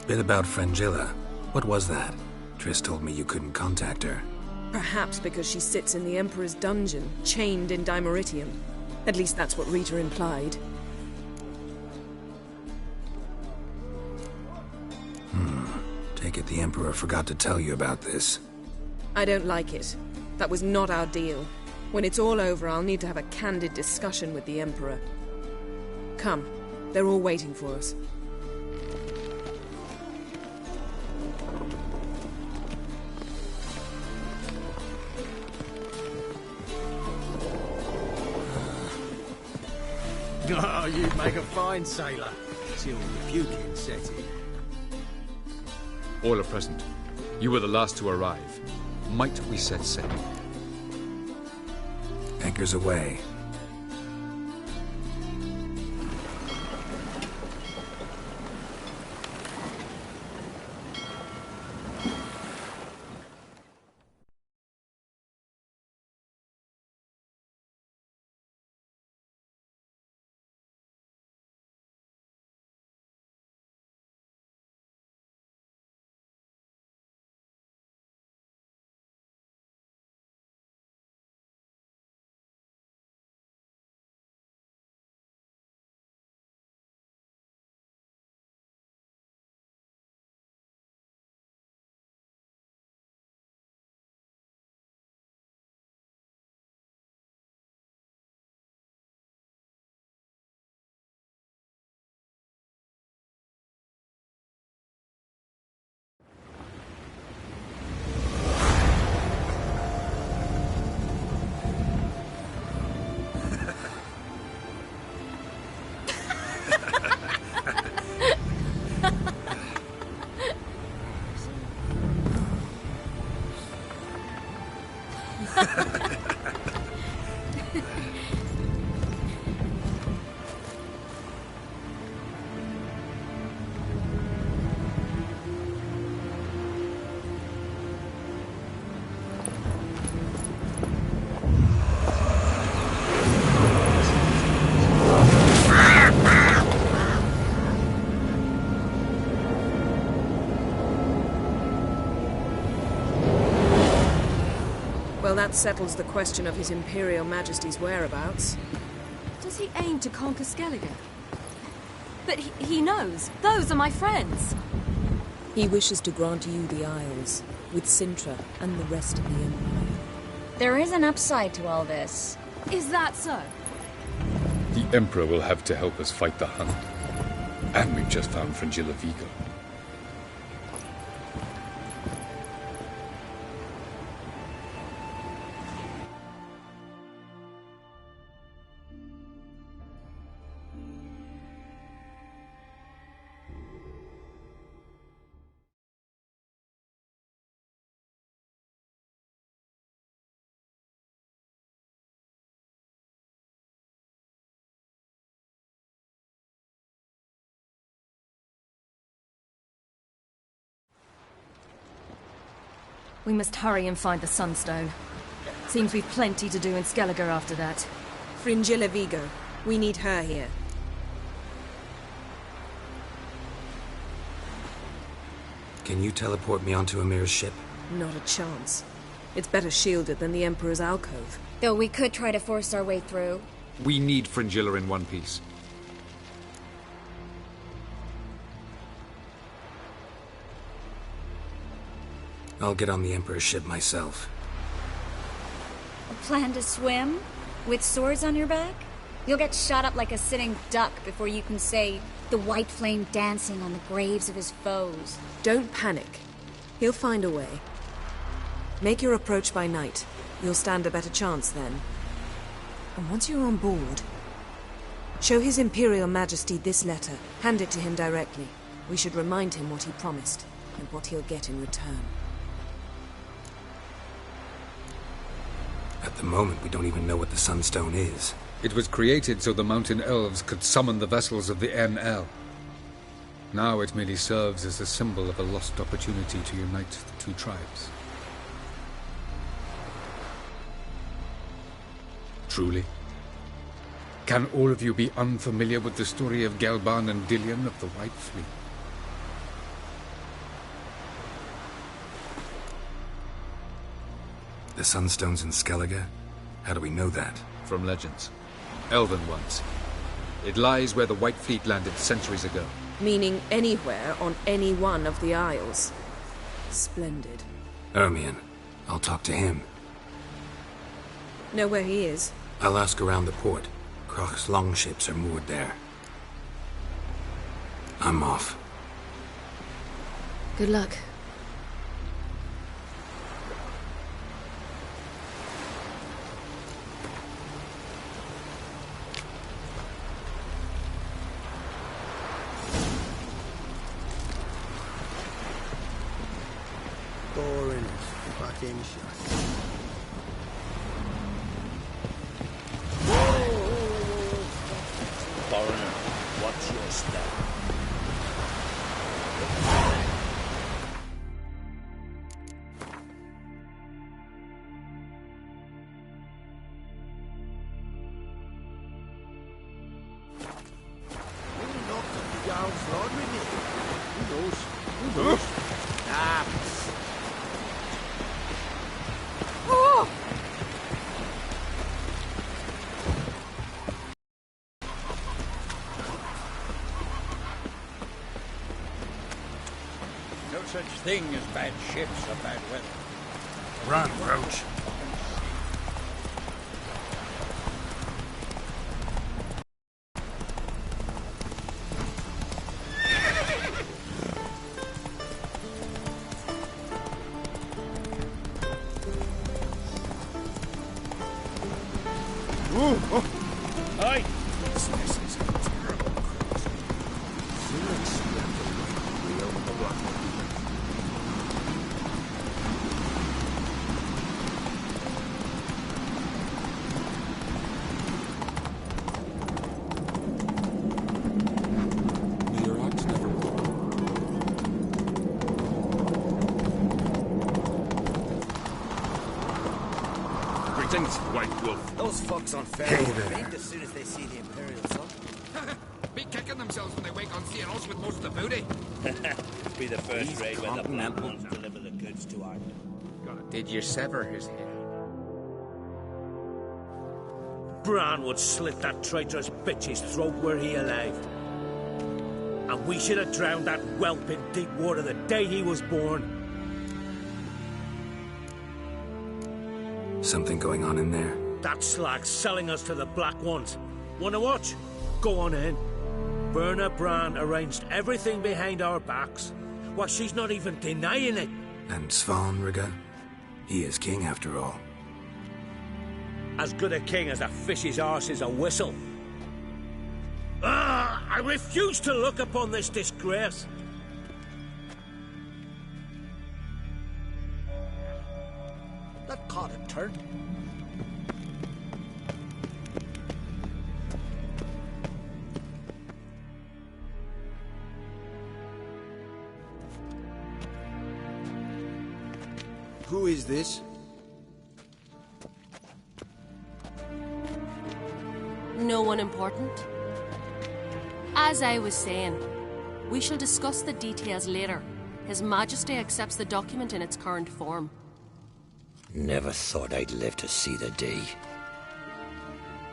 Bit about Fringilla. What was that? Triss told me you couldn't contact her. Perhaps because she sits in the Emperor's dungeon, chained in Dimeritium. At least that's what Rita implied. Take it the Emperor forgot to tell you about this. I don't like it. That was not our deal. When it's all over, I'll need to have a candid discussion with the Emperor. Come, they're all waiting for us. Oh, you'd make a fine sailor. Till the puking set in. All are present. You were the last to arrive. Might we set sail? Anchors away. That settles the question of His Imperial Majesty's whereabouts. Does he aim to conquer Skellige? But he knows. Those are my friends. He wishes to grant you the Isles, with Sintra and the rest of the Empire. There is an upside to all this. Is that so? The Emperor will have to help us fight the Hunt. And we've just found Fringilla Vigo. We must hurry and find the Sunstone. Seems we've plenty to do in Skellige after that. Fringilla Vigo. We need her here. Can you teleport me onto Amir's ship? Not a chance. It's better shielded than the Emperor's alcove. Though we could try to force our way through. We need Fringilla in one piece. I'll get on the Emperor's ship myself. Plan to swim? With swords on your back? You'll get shot up like a sitting duck before you can say the white flame dancing on the graves of his foes. Don't panic. He'll find a way. Make your approach by night. You'll stand a better chance then. And once you're on board, show His Imperial Majesty this letter. Hand it to him directly. We should remind him what he promised, and what he'll get in return. At the moment, we don't even know what the Sunstone is. It was created so the Mountain Elves could summon the vessels of the NL. Now it merely serves as a symbol of a lost opportunity to unite the two tribes. Truly? Can all of you be unfamiliar with the story of Gelban and Dillion of the White Fleet? The Sunstone's in Skellige? How do we know that? From legends. Elven ones. It lies where the White Fleet landed centuries ago. Meaning anywhere on any one of the Isles. Splendid. Ermion. I'll talk to him. Know where he is? I'll ask around the port. Croc's longships are moored there. I'm off. Good luck. Boring as fucking shit. Foreigner, watch your step. No such thing as bad ships or bad weather. Run, Roach. Aye. This is a terrible cruise. Felix left the right wheel of the rock. Greetings, White Wolf. Those fucks on ferry will faint as soon as they see the Imperial sun. Be kicking themselves when they wake on seeing us with most of the booty. Be the first raid when the Black Ones deliver the goods to Ireland. Did you sever his head? Bran would slit that traitorous bitch's throat were he alive. And we should have drowned that whelp in deep water the day he was born. Something going on in there? That slag's selling us to the Black Ones. Wanna watch? Go on in. Berna Bran arranged everything behind our backs. Why, she's not even denying it. And Svanrige? He is king after all. As good a king as a fish's arse is a whistle. I refuse to look upon this disgrace. That caught a turn. Who is this? No one important. As I was saying, we shall discuss the details later. His Majesty accepts the document in its current form. Never thought I'd live to see the day.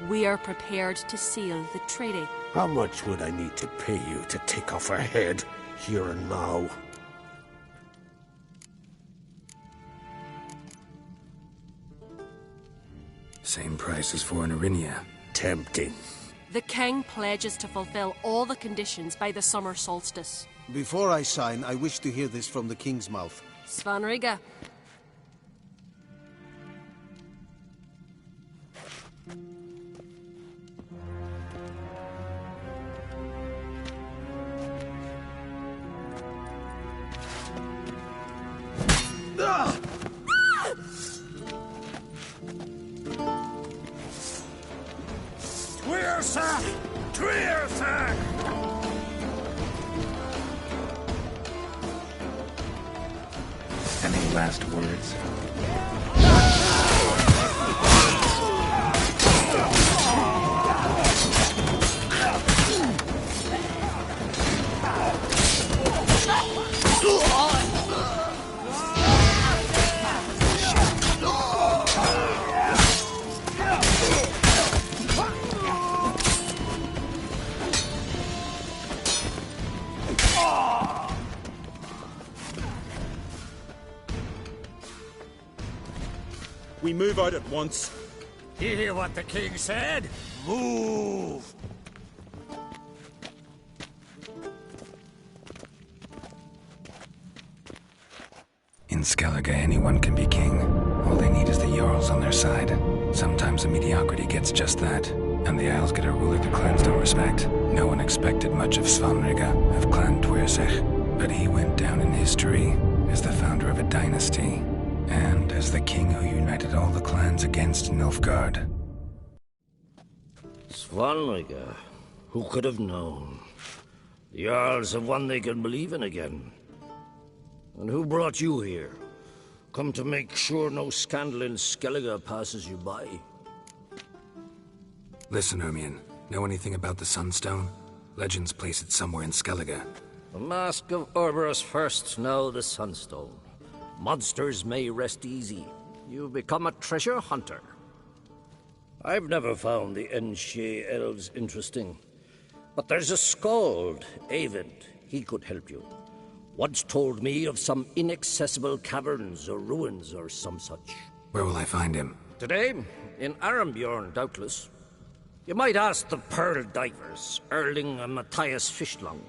We are prepared to seal the treaty. How much would I need to pay you to take off her head, here and now? Same price as for an Arinia. Tempting. The king pledges to fulfill all the conditions by the summer solstice. Before I sign, I wish to hear this from the king's mouth. Svanrige. Any last words? We move out at once. You hear what the king said? Move! In Skellige, anyone can be king. All they need is the Jarls on their side. Sometimes a mediocrity gets just that, and the Isles get a ruler the clans don't respect. No one expected much of Svanrige, of Clan Dwyrsach, but he went down in history as the founder of a dynasty, and as the king who united all the clans against Nilfgaard. Svanrige, who could have known? The Jarls have one they can believe in again. And who brought you here? Come to make sure no scandal in Skellige passes you by. Listen, Ermion. Know anything about the Sunstone? Legends place it somewhere in Skellige. The Mask of Orberus first, now the Sunstone. Monsters may rest easy. You've become a treasure hunter. I've never found the Enshe elves interesting. But there's a skald, Eyvind. He could help you. Once told me of some inaccessible caverns or ruins or some such. Where will I find him? Today, in Arambjorn, doubtless. You might ask the Pearl Divers, Erling and Matthias Fishlung.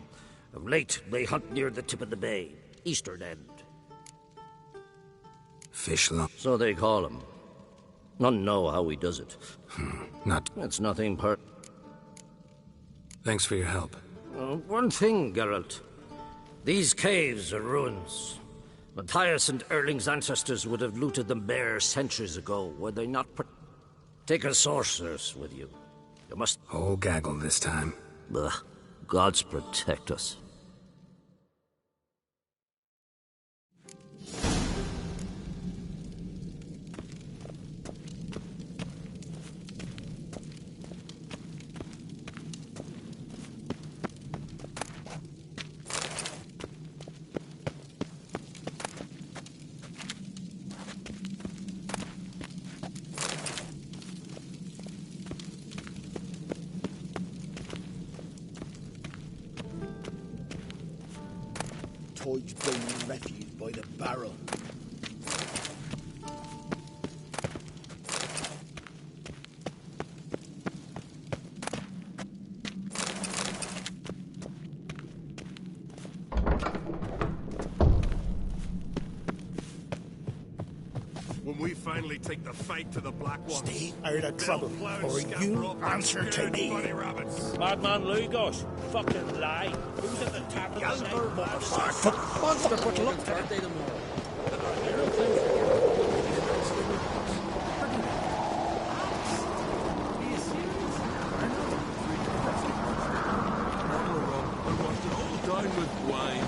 Of late, they hunt near the tip of the bay, eastern end. Fishlung? So they call him. None know how he does it. Not... It's nothing Thanks for your help. One thing, Geralt. These caves are ruins. Matthias and Erling's ancestors would have looted them bare centuries ago, were they not Take a sorceress with you. You must... Whole gaggle this time. Ugh. Gods protect us. avoids bringing refuse by the barrel. When we finally take the fight to the Black Ones, Stay out of trouble, or you answer to me. Madman Lugos, fucking lie. Who's at the tavern tonight? Monster, but look at it. Down with wine.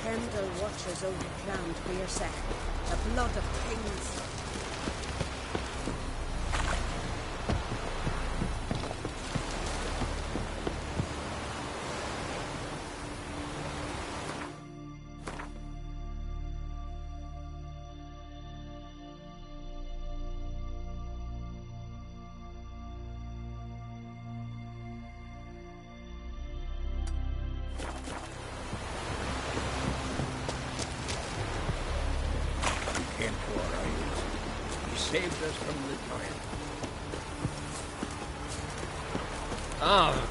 Kendall watchers overcrowned Beersec, the blood of kings. Saved us from the giant. Ah.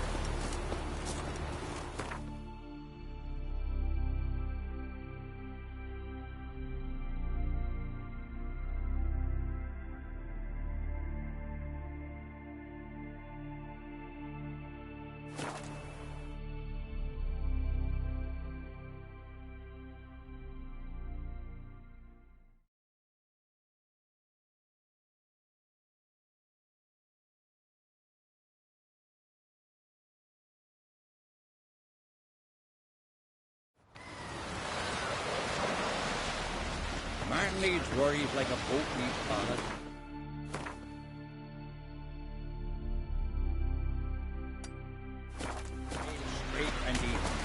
Man needs worries like a boat needs ballast. Straight and easy.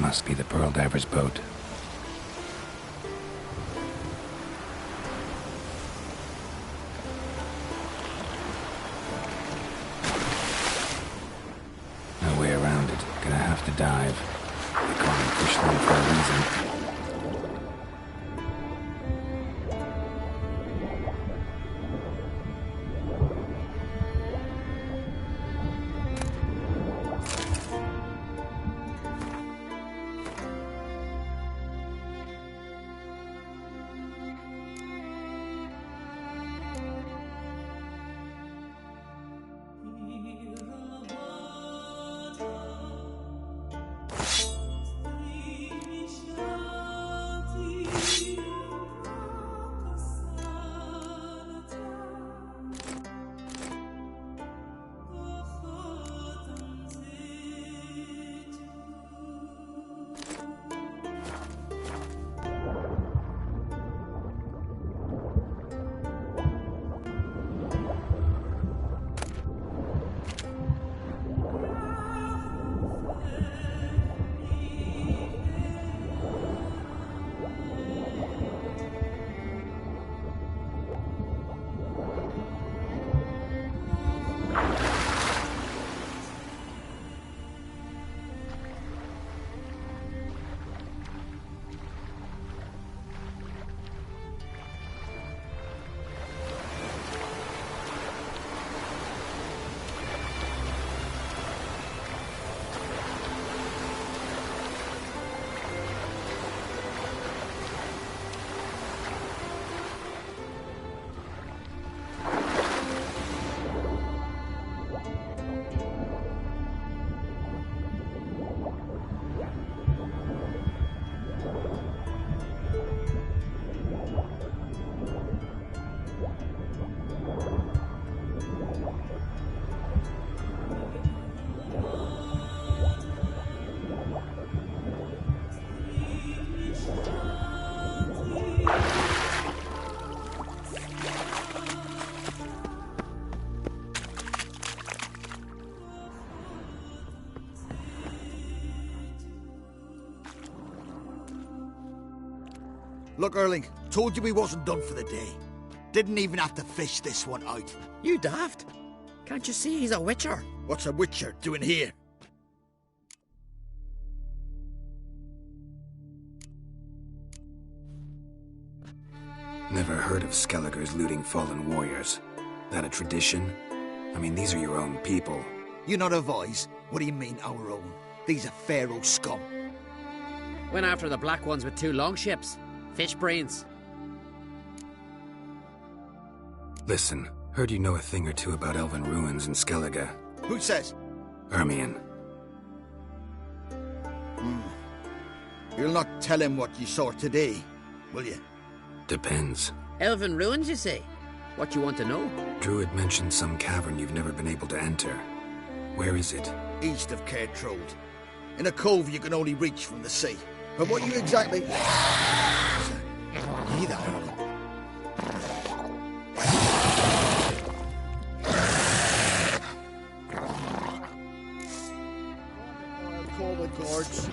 Must be the Pearl Diver's boat. No way around it. Gonna have to dive. They call me Fishland for a reason. Look, Erling, told you we wasn't done for the day. Didn't even have to fish this one out. You daft? Can't you see he's a witcher? What's a witcher doing here? Never heard of Skelligers looting fallen warriors. That a tradition? I mean, these are your own people. You not advise? What do you mean, our own? These are Pharaoh scum. Went after the black ones with 2 longships. Fish brains. Listen, heard you know a thing or two about elven ruins in Skellige. Who says? Ermion. You'll not tell him what you saw today, will you? Depends. Elven ruins, you say? What you want to know? Druid mentioned some cavern you've never been able to enter. Where is it? East of Caer Trode. In a cove you can only reach from the sea. But what you exactly... Neither. I'll call the guards.